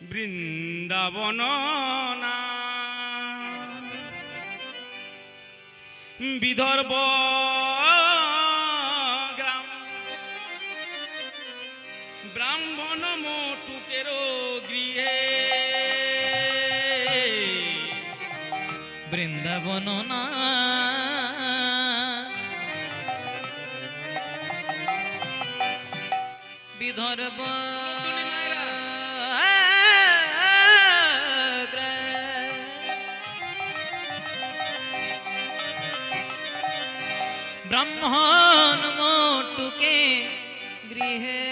বৃন্দাবন না বিদর্ভ গ্রাম ব্রাহ্মণ মোটুকের গৃহে বৃন্দাবন না বিদর্ভ ব্রাহ্মণ মোটুকে গৃহে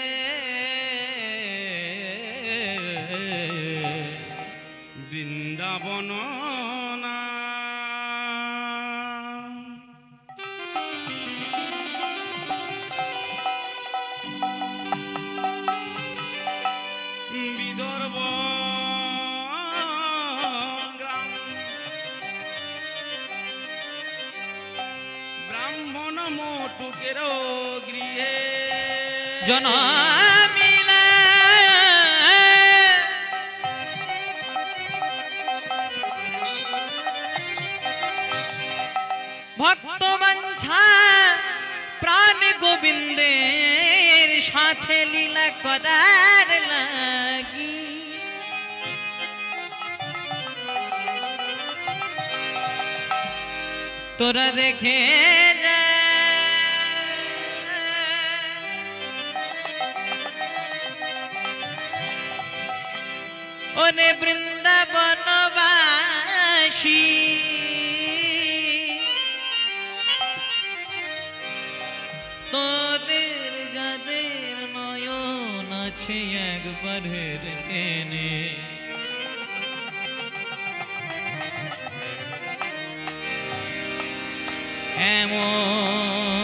বৃন্দাবন না বিদর্ভ গ্রাম ব্রাহ্মণ মোটুকের গৃহে জনমিলা ভক্ত বাঞ্ছা প্রাণ গোবিন্দের সাথে লীলা করার লাগি তোরা দেখে যা ওরে বৃন্দাবনবাসী তোদের যাদের নয়ন আছে একবারের টেনে এমন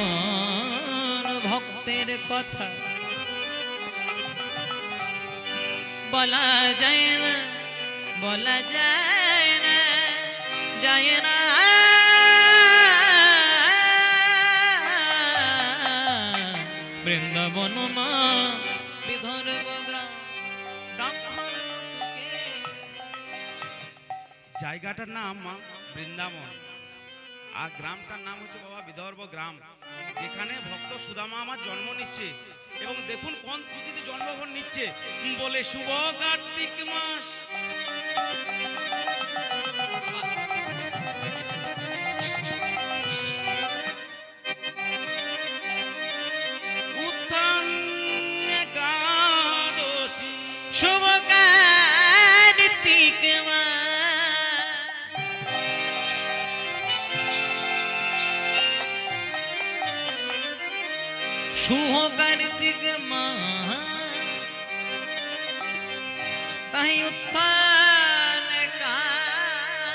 ভক্তের কথা বলা যায় না বলা যায় না যায় না বৃন্দাবন মা বিদর্ভ গ্রাম ব্রাহ্মণ জায়গাটার নাম মা বৃন্দাবন আর গ্রামটার নাম হচ্ছে বাবা বিদর্ভ গ্রাম, যেখানে ভক্ত সুদামা আমার জন্ম নিচ্ছে এবং দেখুন কোন তিথিতে জন্মগ্রহণ নিচ্ছে বলে শুভ কার্তিক মাস। উত্থান একাদশী শুভ কার্তিক মাস শুভ কার্তিক মাস তাই উত্থান একাদশী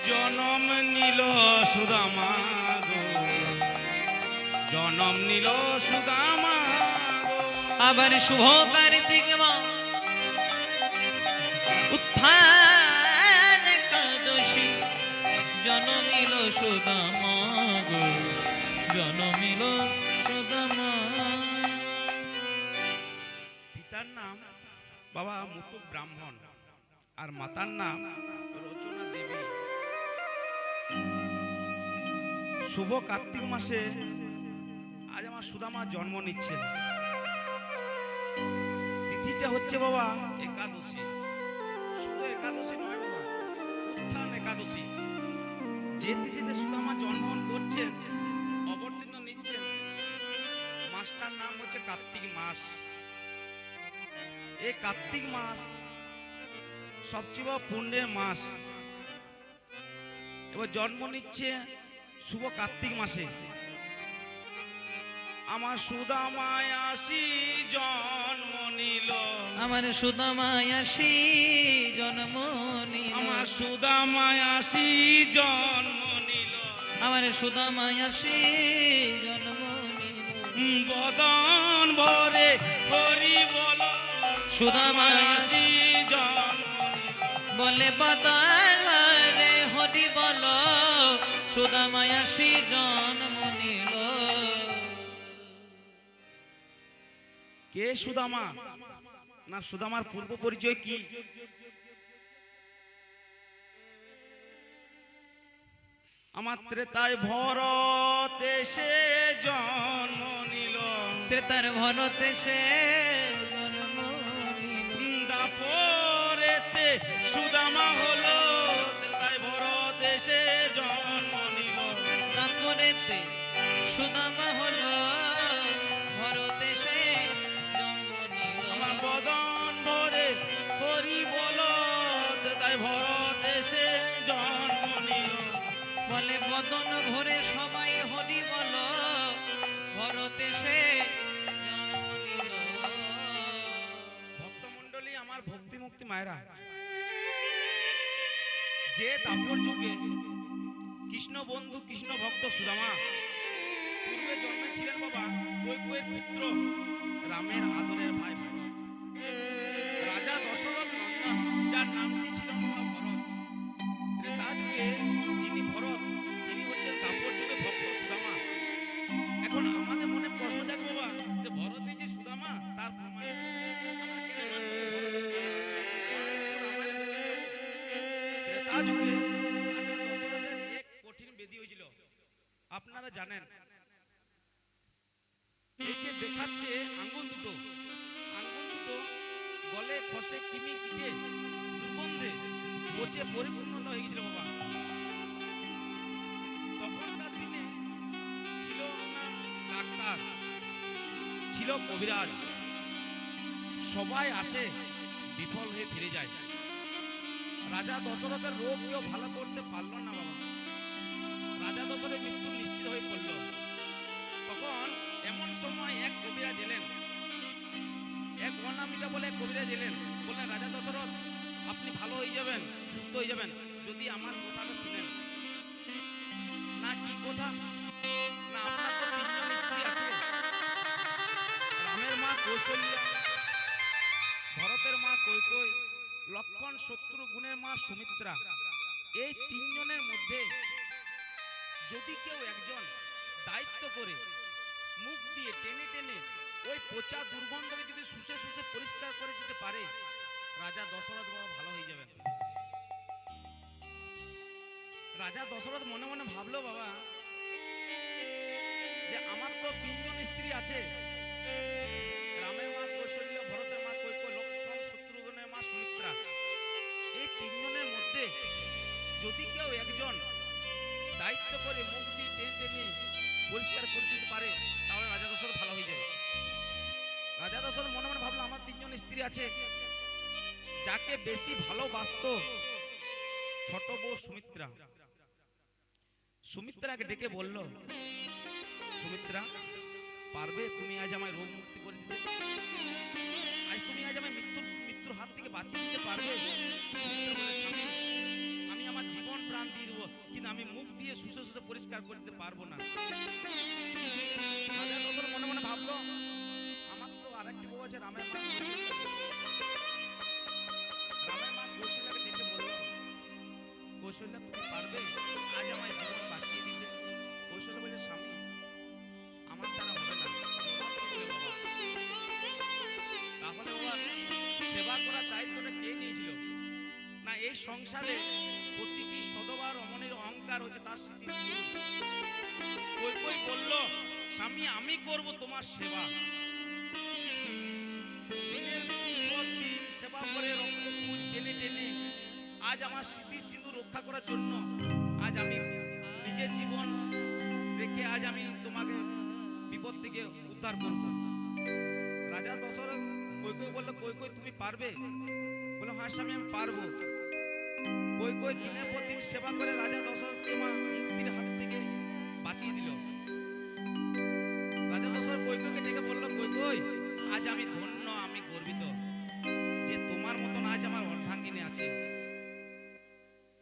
জনম নিল সুদামা গো, জনম নিল সুদামা গো। আবার শুভ কার্তিক মাস উত্থান একাদশী জনমিল সুদামা গো, জনমিল সুদামা। পিতার নাম বাবা মুটুক ব্রাহ্মণ আর মাতার নাম রচনা দেবী। শুভ কার্তিক মাসে আজ আমার সুদামা জন্ম নিচ্ছে। তিথিটা হচ্ছে বাবা একাদশী, শুধু একাদশী নয় বাবা, উত্থান একাদশী। যে তিথিতে সুদামা জন্মগ্রহণ করছেন অবতীর্ণ নিচ্ছেন মাসটার নাম হচ্ছে কার্তিক মাস। এই কার্তিক মাস সবচেয়ে বড় পুণ্যের মাস। এবার জন্ম নিচ্ছে শুভ কার্তিক মাসে। আমার সুদামায় আসি জন্ম নিল, আমার সুদামায় আসি জন্ম নিল, আমার সুদামায় আসি জন্ম নিল, আমার সুদামায় আসি জন্ম নিল, বদন ভরে হরি বল সুদামায় আসি জন্ম নিল। বলে বদন রে হরি বল সুদামায় আসি জন্ম নিল। কে সুদামা? না সুদামার পূর্ব পরিচয় কি? আমার ত্রেতায় ভরত এসে জন্ম নিল, ত্রেতার ভরতে সে জন্ম নিল। দাপরেতে সুদামা হলো, ত্রেতায় ভরত এসে জন্ম নিল। দাপরেতে সুদামা হলো, ভরতে সে জন্ম নিল। আমার বদন ভরে হরি বলো, ত্রেতায় ভরত এসে জন্ম নিল। বলে বদন ভরে সবাই হরি বল, ভরতে সে জন্ম নিল। ভক্তমণ্ডলী, আমার ভক্তি মুক্তি মায়েরা, যে দাপর যুগে কৃষ্ণ বন্ধু কৃষ্ণ ভক্ত সুদামা পূর্বে জন্মেছিলেন বাবা কৈকেয়ীর পুত্র রামের আদরের ভাই ভরত, রাজা দশরথ নন্দন, যার নামটি ছিল বাবা ভরত। ত্রেতা যুগে যিনি ভরত, তিনি হচ্ছেন দাপর যুগে ভক্ত সুদামা। এখন আমাদের মনে প্রশ্ন জাগে বাবা, যে ভরতই যে সুদামা, তার প্রমাণ আমরা কেন মানব? ত্রেতা যুগে রাজা দশরথের এক কঠিন ব্যাধি হয়েছিল, আপনারা জানেন। এই যে দেখাচ্ছে আঙ্গুল দুটো গলে খসে কিমি কিটে দুর্গন্ধে পচে পরিপূর্ণতা হয়ে গেছিল বাবা। তখনকার দিনে ছিল না ডাক্তার, ছিল কবিরাজ, সবাই আসে বিফল হয়ে ফিরে যায়। রাজা দশরথের রোগ কেউ ভালো করতে পারল না বাবা। রাজা দশরথের মৃত্যু নিশ্চিত হয়ে পড়ল। তখন এমন সময় এক কবিরাজ এলেন, এক অনামিকা বলে এক কবিরাজ এলেন, বললেন রাজা দশরথ আপনি ভালো হয়ে যাবেন, সুস্থ হয়ে যাবেন যদি আমার কথাটা শুনেন। না কি কথা? না আপনার তো তিনজন স্ত্রী আছে, রামের মা কৌশল্যা, ভরতের মা কৈকেয়ী, লক্ষণ শত্রুঘ্নের মা সুমিত্রা। এই তিনজনের মধ্যে যদি কেউ একজন দায়িত্ব করে মুখ দিয়ে টেনে টেনে ওই পচা দুর্গন্ধকে যদি শুষে শুষে পরিষ্কার করে দিতে পারে, রাজা দশরথ বাবা ভালো হয়ে যাবেন। রাজা দশরথ মনে মনে ভাবলো বাবা, যে আমার তো তিনজন স্ত্রী আছে, রামের মা কৌশল্যা, ভরতের মা কৈকেয়ী, লক্ষণ শত্রুঘ্নের মা সুমিত্রা। এই তিনজনের মধ্যে যদি কেউ একজন দায়িত্ব করে মুখ দিয়ে টেনে টেনে পরিষ্কার করে দিতে পারে, তাহলে রাজা দশরথ ভালো হয়ে যাবে। রাজা দশরথ মনে মনে ভাবলো আমার তিনজন স্ত্রী আছে, যাকে বেশি ভালোবাসতো ছোট বউ সুমিত্রা। সুমিত্রাকে ডেকে বলল, সুমিত্রা পারবে তুমি আজ আমায় রোগ মুক্তি করে দিতে? আজ তুমি আজ আমায় মৃত্যুর হাত থেকে বাঁচিয়ে দিতে পারবে? সুমিত্রা বলে, স্বামী আমি আমার জীবন প্রাণ দিয়ে দেবো, কিন্তু আমি মুখ দিয়ে শুষে শুষে পরিষ্কার করে দিতে পারবো না। রাজা দশরথ মনে মনে ভাবলো, আমার তো আরেকটি বউ আছে, রামের মা কৌশল্যাকে ডেকে বলল, কৌশল্যা তুমি পারবে আজ আমায় জীবন বাঁচিয়ে দিতে? কৌশল্যা বলে, স্বামী আমার দ্বারা হবে না। তাহলে বাবা সেবা করার দায়িত্বটা কে নিয়েছিল? না এই সংসারে প্রতিটি সদবা রমণীর অহংকার হচ্ছে তার স্মৃতি। কৈকেয়ী বলল, স্বামী আমি করব তোমার সেবা। দিনের পর দিন সেবা করে রক্তপুঞ্জ টেনে টেনে আজ আমার স্মৃতি সিন্ধু রক্ষা করার জন্য আজ আমি নিজের জীবন রেখে আজ আমি তোমাকে বিপদ থেকে উদ্ধার করব। রাজা দশরথ কৈকেয়ী বলল, কৈকেয়ী তুমি পারবে? বললো, হ্যাঁ স্বামী আমি পারবো। কৈকেয়ী দিনের পর দিন সেবা করে রাজা দশরথকে মা মুক্তির হাত থেকে বাঁচিয়ে দিল। রাজা দশরথ কৈকেয়ীকে ডেকে বলল, কৈকেয়ী আজ আমি ধন্য, আমি গর্বিত যে তোমার মতন আজ আমার অর্ধাঙ্গিনী আছে।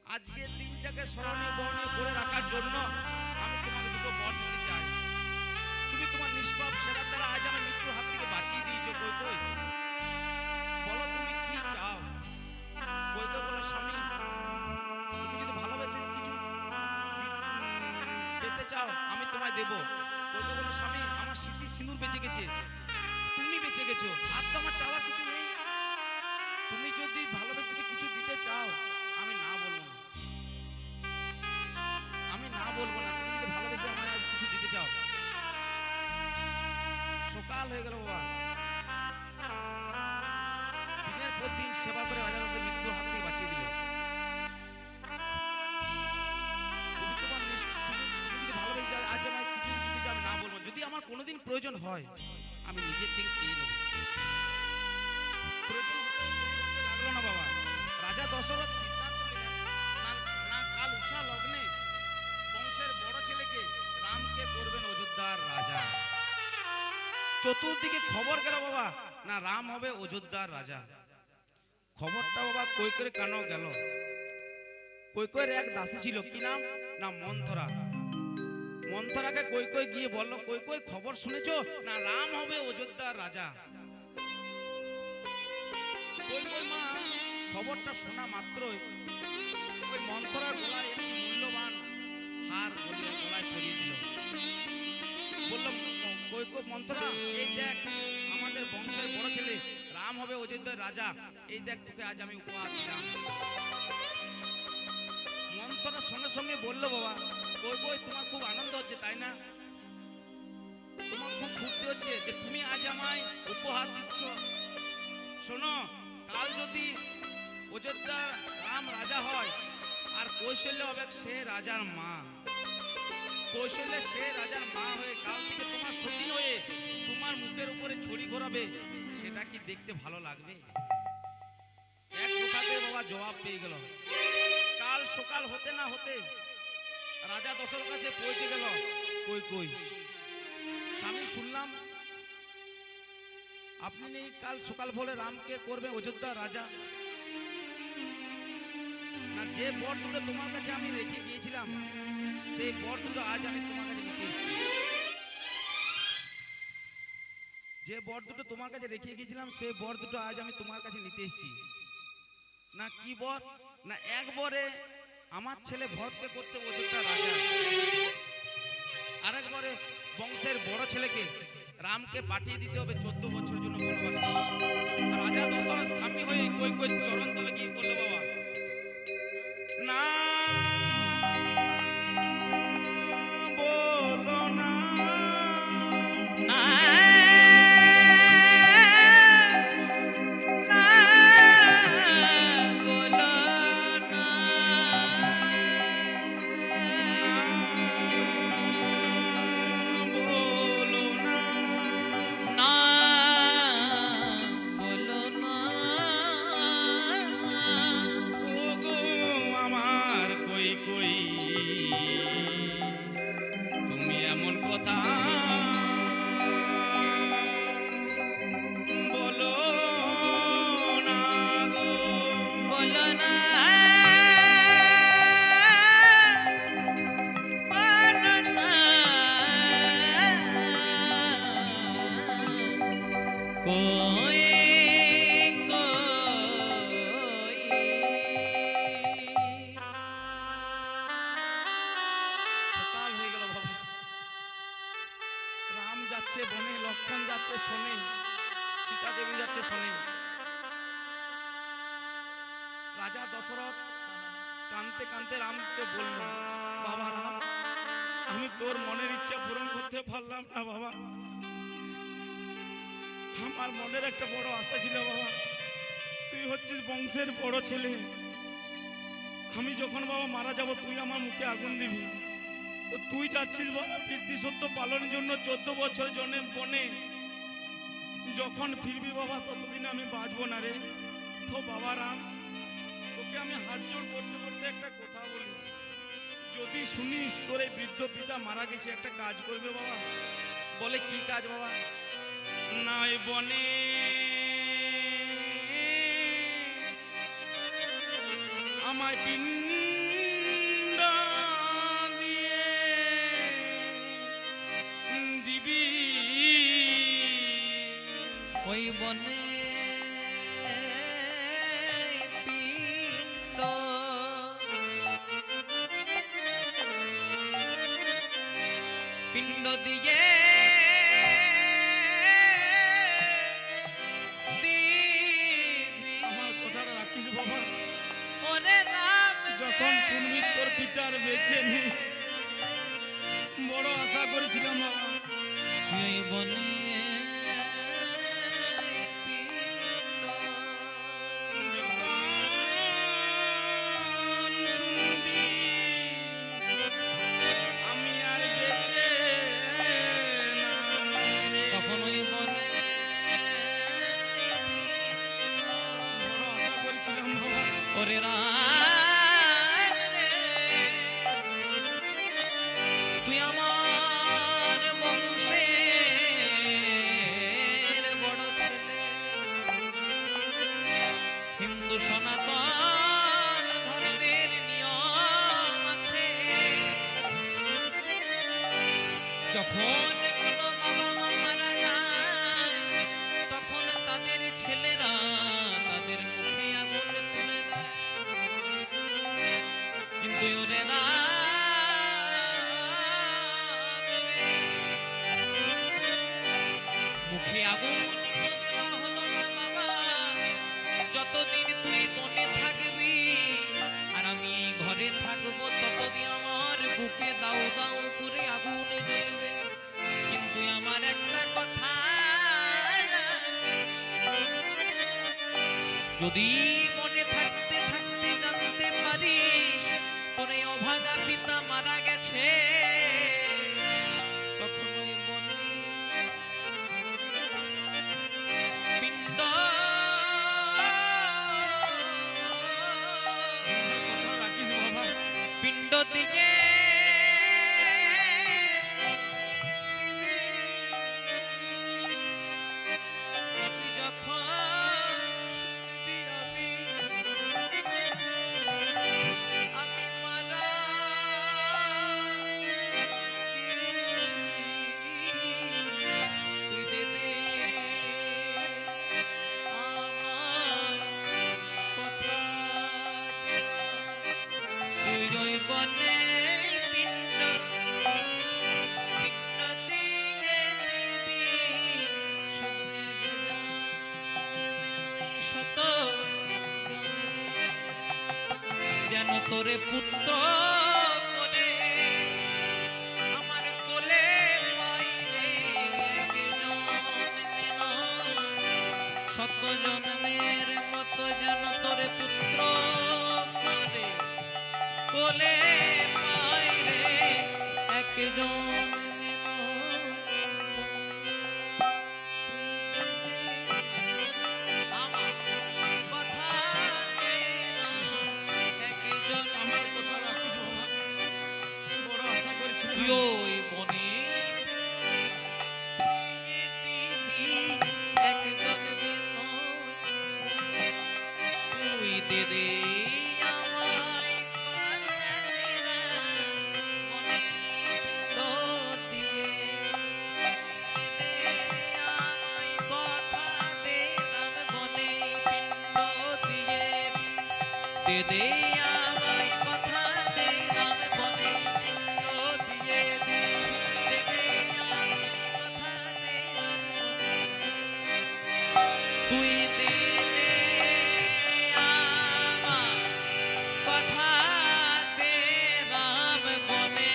আজকের দিনটাকে স্মরণীয় বর্ণীয় করে রাখার জন্য আমি তোমাকে দুটো বর দিতে চাই। তুমি তোমার নিষ্পাপ সেবার দ্বারা আজ আমার মৃত্যুর হাত থেকে বাঁচিয়ে দিয়েছো। কৈকেয়ী বলো তুমি কি চাও? কৈকেয়ী বলল, স্বামী তুমি যদি ভালোবেসে কিছু পেতে চাও আমি তোমায় দেব। কৈকেয়ী বলল, স্বামী আমার স্মৃতি সিঁদুর বেঁচে গেছে, তুমি বেঁচে গেছো, আর তো আমার চাওয়ার কিছু নেই। সকাল হয়ে গেল বাবা। দিনের পর দিন সেবা করে রাজা দশরথ মৃত্যুর হাত থেকে বাঁচিয়ে দিল। তুমি তোমার তুমি যদি ভালোবেসে যাও, আজ আমায় কিছু দিতে চাও, আমি না বলবো। যদি আমার কোনোদিন প্রয়োজন হয় আমি নিজের থেকে চেয়ে নেব। প্রয়োজন লাগলো না বাবা। রাজা দশরথ সিদ্ধান্ত নিলেন, না না কাল উষা লগ্নে বংশের বড় ছেলেকে রামকে করবেন অযোধ্যার রাজা। চতুর্দিকে খবর গেল বাবা, না রাম হবে অযোধ্যার রাজা। খবরটা বাবা কৈকেয়ীর কানেও গেল। কৈকেয়ীর এক দাসী ছিল, কি নাম, না মন্থরা। মন্থরাকে কৈকেয়ী গিয়ে বলল, কৈকেয়ী খবর শুনেছো, না রাম হবে অযোধ্যার রাজা। কৈকেয়ী মা খবরটা শোনা মাত্রই ওই মন্থরার গলায় একটি মূল্যবান হার গলায় পরিয়ে দিল। বলল, কৈকেয়ী মন্থরা, এই দেখ আমাদের বংশের বড় ছেলে রাম হবে অযোধ্যার রাজা, এই দেখ তোকে আজ আমি উপহার দিলাম। মন্থরা সঙ্গে সঙ্গে বলল, বাবা কৈকেয়ী তোমার খুব আনন্দ হচ্ছে তাই না? তোমার খুব ফুর্তি হচ্ছে যে তুমি আজ আমায় উপহার দিচ্ছ। শোনো, কাল যদি অযোধ্যা রাম রাজা হয় আর কৌশল্য হবে সে রাজার মা, কৌশল্য সে রাজার মা হয়ে কাল থেকে তোমার সতী হয়ে তোমার মুখের উপরে ছড়ি ঘোরাবে, সেটা কি দেখতে ভালো লাগবে? এক কথাতে বাবা জবাব পেয়ে গেল। কাল সকাল হতে না হতে রাজা দশরথের কাছে পৌঁছে গেল কৈকেয়ী। স্বামী, শুনলাম আপনি নেই কাল সকাল ভোরে রামকে করবে অযোধ্যা রাজা। না, যে বর দুটো তোমার কাছে আমি রেখে গিয়েছিলাম সেই বর দুটো আজ আমি তোমার কাছে নিতে এসেছি। যে বর দুটো তোমার কাছে রেখে গিয়েছিলাম সেই বর দুটো আজ আমি তোমার কাছে নিতে এসেছি। না কি বর? না এক বরে আমার ছেলে ভরতকে করতে অযোধ্যা রাজা, আরেক বরে বংশের বড় ছেলেকে রামকে পাঠিয়ে দিতে হবে 14 বছরের জন্য বনবাসে। রাজা দশরথ স্বামী হয়ে কৈকেয়ীর চরণ তলে গিয়ে বলল, বাবা না বলো না, না বলো না, বলো না, না বলো না। ওগো আমার কৈকেয়ী, তুমি এমন কথা বলো না গো, বলো না, বলো না। কোই সকাল হয়ে গেল বাবা। রাম যাচ্ছে বনে, লক্ষণ যাচ্ছে শোনে, সীতা দেবী যাচ্ছে শোনে। রাজা দশরথ কাঁদতে কাঁদতে রামকে বলল, বাবা রাম, আমি তোর মনের ইচ্ছা পূরণ করতে পারলাম না বাবা। আমার মনের একটা বড় আশা ছিল বাবা, তুই হচ্ছিস বংশের বড় ছেলে। আমি যখন বাবা মারা যাব তুই আমার মুখে আগুন দিবি, তো তুই যাচ্ছিস বাবা পিতৃ সত্য পালনের জন্য 14 বছর জনে বনে। যখন ফিরবি বাবা ততদিন আমি বাঁচবো না রে। তো বাবা রাম, তোকে আমি হাত জোড় করতে করতে একটা কথা বলি, যদি শুনিস তোর এই বৃদ্ধ পিতা মারা গেছে, একটা কাজ করবে বাবা। বলে কি কাজ বাবা? নাই বনে আমায় পিণ্ড দিয়ে দিবি, ওই বনে পিণ্ড পিণ্ড দিয়ে দিবি। আমার কথাটা রাখিস বাবা। ওরে রাম যখন শুনবি তোর পিতার বেঁচে নেই, বড় আশা করেছিলাম বাবা। ওই বনে ওরে রাম রে, তুই আমার বংশের বড় ছেলে, হিন্দু সনাতন ধর্মের নিয়ম আছে, যখন কোনো বাবা মা মারা যায় তখন তাদের ছেলেরা তাদের মুখে আগুন তুলে দেয়। কিন্তু ওরে রাম রে, মুখে আগুন তো দেওয়া হলো না বাবা, যতদিন তুই বনে থাকবি আর আমি এই ঘরে থাকবো ততদিন আমার বুকে দাও দাও করে আগুন জ্বলবে। কিন্তু আমার একটা কথা, যদি মনে থাকতে থাকতে জানতে পারিস তোর এই অভাগা পিতা মারা গেছে, তখন ওই বনে পিণ্ড রাখিস বাবা। পিণ্ড দিয়ে যখন শুনবি আমি মারা তুই দেবে আমার কথা, তুই ওই বনে পিণ্ড পিণ্ড দিয়ে দিবি শুনে গেলাম শত যেন তোরে পুত্র করে আমার কোলে পাইলে শত জন্মের মতো যেন তোরে পুত্র করে কোলে পাইলে একজন আমার কথা একজন আমার কথা রাখিস বাবা, বড় আশা করেছিলাম। তুই ওই বনে একজন তুই দে দে আমায় কন্যারা মনে লো দিয়ে আমায় কথা দে রাম বনে পিণ্ড দিয়ে দে দে আমায় কথা দে রাম বনে পিণ্ড দিয়ে দে দে আমায় কথা দে রাম বনে তুই দে দে আমায় কথা দে রাম বনে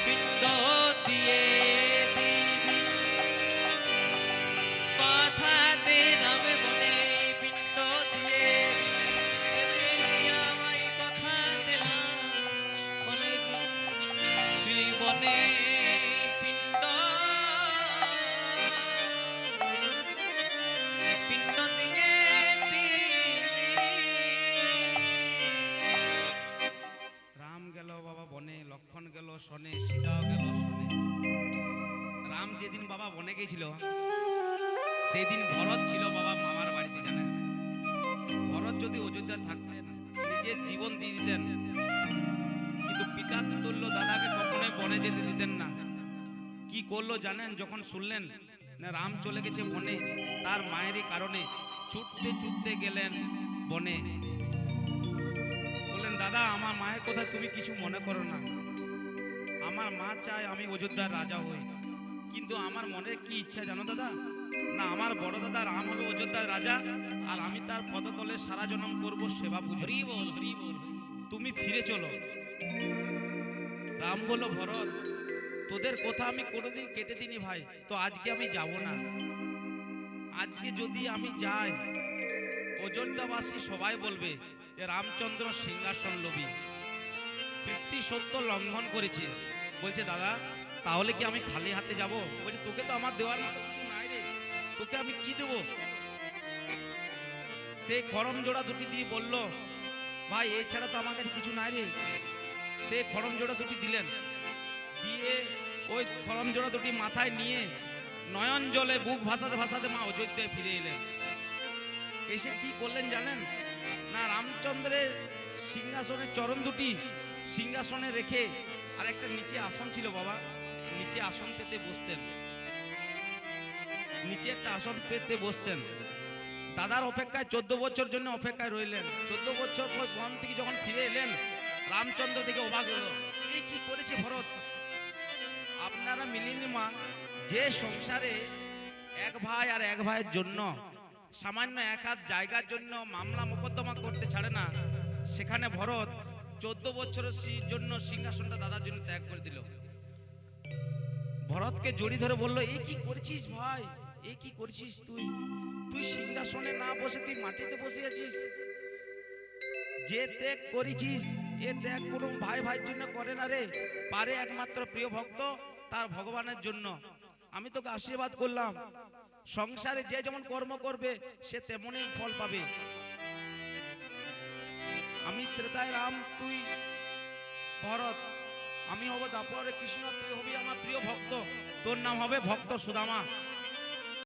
পিণ্ড দিয়ে দিবি কথা দে রাম বনে পিণ্ড দিয়ে দিবি আমায় কথা দে রাম বনে তুই বনে পিণ্ড পিণ্ড দিয়ে দিবি। রাম গেল বাবা বনে, লক্ষণ গেল শনে, সীতাও গেল শনে। রাম যেদিন বাবা বনে গেছিল সেদিন ভরত ছিল বাবা মামার বাড়িতে, জানেন? ভরত যদি অযোধ্যা থাকতেন নিজের জীবন দিয়ে দিতেন, কিন্তু পিতার তুল্য দাদাকে কখনোই বনে যেতে দিতেন না। কি করলো জানেন? যখন শুনলেন না রাম চলে গেছে বনে, তার মায়েরই কারণে ছুটতে ছুটতে গেলেন বনে। বললেন, দাদা আমার মায়ের কথা তুমি কিছু মনে করো না, আমার মা চায় আমি অযোধ্যার রাজা হই, কিন্তু আমার মনের কি ইচ্ছা জানো দাদা? না, আমার বড় দাদা রাম হবে অযোধ্যার রাজা, আর আমি তার পদতলে সারা জন্ম করব সেবা পুজো। হরি বল হরি বল। তুমি ফিরে চলো। রাম বলল, ভরত তোদের কথা আমি কোনোদিন কেটে দিইনি ভাই, তো আজকে আমি যাব না। আজকে যদি আমি যাই অযোধ্যাবাসী সবাই বলবে যে রামচন্দ্র সিংহাসন লোভী, পিতৃ সত্য লঙ্ঘন করেছে। বলছে, দাদা তাহলে কি আমি খালি হাতে যাব? বলছি, তোকে তো আমার দেওয়ার মতো কিছু নাই রে, তোকে আমি কি দেব? সেই খড়ম জোড়া দুটি দিয়ে বলল, ভাই এছাড়া তো আমার কাছে কিছু নাই রে। সেই খড়ম জোড়া দুটি দিলেন, দিয়ে ওই খড়ম জোড়া দুটি মাথায় নিয়ে নয়ন জলে বুক ভাসাতে ভাসাতে মা অযোধ্যায় ফিরে এলেন। এসে কি করলেন জানেন না, রামচন্দ্রের সিংহাসনের চরণ দুটি সিংহাসনে রেখে, আর একটা নিচে আসন ছিল বাবা, নিচে আসন পেতে বসতেন, নিচে একটা আসন পেতে বসতেন। দাদার অপেক্ষায় 14 বছর জন্য অপেক্ষায় রইলেন। 14 বছর পর বন থেকে যখন ফিরে এলেন, রামচন্দ্র থেকে অবাক হলো, এই কি করেছে ভরত। আপনারা মিলিনি মা, যে সংসারে এক ভাই আর এক ভাইয়ের জন্য সামান্য এক হাত জায়গার জন্য মামলা মোকদ্দমা করতে ছাড়ে না, সেখানে ভরত 14 বছরের জন্য সিংহাসনটা দাদার জন্য ত্যাগ করে দিল। ভরতকে জড়ি ধরে বলল, এই কি করেছিস ভাই, এই কি করেছিস তুই? তুই সিংহাসনে না বসে তুই মাটিতে বসে আছিস। যে ত্যাগ করেছিস, এ ত্যাগ কোনো ভাই ভাইয়ের জন্য করে না রে, পারে একমাত্র প্রিয় ভক্ত তার ভগবানের জন্য। আমি তোকে আশীর্বাদ করলাম, সংসারে যে যেমন কর্ম করবে সে তেমনই ফল পাবে। আমি ত্রেতায় রাম, তুই ভরত, আমি হব দ্বাপরে কৃষ্ণ, তুই হবি আমার প্রিয় ভক্ত, তোর নাম হবে ভক্ত সুদামা।